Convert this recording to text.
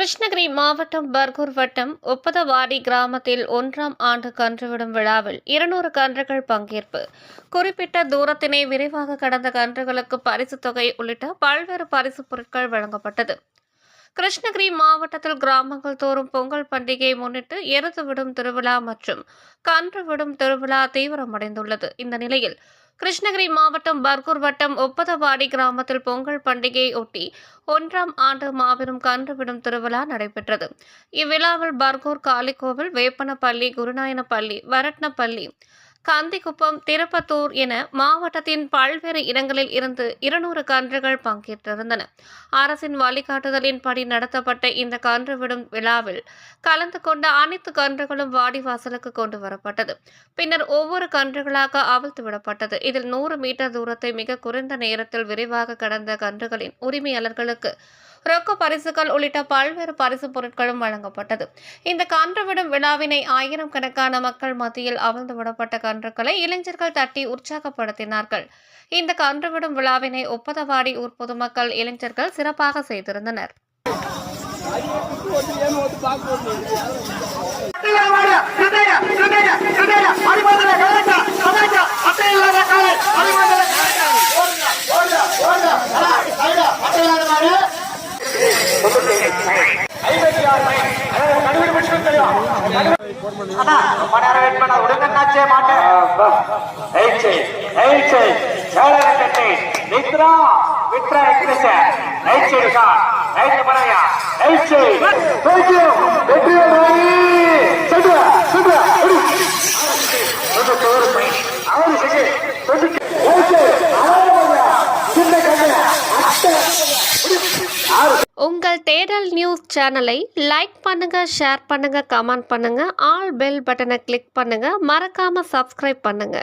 கிருஷ்ணகிரி மாவட்டம் பர்கூர் வட்டம் ஒப்பதவாடி கிராமத்தில் 1ஆம் ஆண்டு கன்றுவிடும் விழாவில் 200 கன்றுகள் பங்கேற்பு. குறிப்பிட்ட தூரத்தினை விரைவாக கடந்த கன்றுகளுக்கு பரிசுத் தொகை உள்ளிட்ட பல்வேறு பரிசுப் பொருட்கள் வழங்கப்பட்டது. கிருஷ்ணகிரி மாவட்டத்தில் கிராமங்கள் தோறும் பொங்கல் பண்டிகையை முன்னிட்டு எருது விடும் திருவிழா மற்றும் கன்று விடும் திருவிழா தீவிரமடைந்துள்ளது. இந்த நிலையில் கிருஷ்ணகிரி மாவட்டம் பர்கூர் வட்டம் ஒப்பதவாடி கிராமத்தில் பொங்கல் பண்டிகையை ஒட்டி 1ஆம் ஆண்டு மாபெரும் கன்று விடும் திருவிழா நடைபெற்றது. இவ்விழாவில் பர்கூர் காளிகோவில், வேப்பனப்பள்ளி, குருநாயனப்பள்ளி, வரட்னப்பள்ளி, கந்திக்குப்பம், திருப்பத்தூர் என மாவட்டத்தின் பல்வேறு இடங்களில் இருந்து 200 கன்றுகள் பங்கேற்றிருந்தன. அரசின் வழிகாட்டுதலின்படி நடத்தப்பட்ட இந்த கன்று விடும் விழாவில் கலந்து கொண்ட அனைத்து கன்றுகளும் வாடிவாசலுக்கு கொண்டு வரப்பட்டது. பின்னர் ஒவ்வொரு கன்றுகளாக அவிழ்த்து விடப்பட்டது. இதில் 100 மீட்டர் தூரத்தை மிக குறைந்த நேரத்தில் விரைவாக கடந்த கன்றுகளின் உரிமையாளர்களுக்கு ரொக்க பரிசுகள் உள்ளிட்ட பல்வேறு பரிசு பொருட்களும் வழங்கப்பட்டது. இந்த கன்று விடும் விழாவினை ஆயிரக்கணக்கான மக்கள் மத்தியில் அவிழ்ந்து விடப்பட்ட கன்றுகளை இளைஞர்கள் தட்டி உற்சாகப்படுத்தினார்கள். இந்த கன்று விடும் விழாவினை ஒப்பதவாடி ஊர் பொதுமக்கள், இளைஞர்கள் சிறப்பாக செய்திருந்தனர். உங்கள் தேடல் நியூஸ் சேனலை லைக் பண்ணுங்க, ஷேர் பண்ணுங்க, கமெண்ட் பண்ணுங்க, ஆல் பெல் பட்டனை கிளிக் பண்ணுங்க, மறக்காம சப்ஸ்கிரைப் பண்ணுங்க.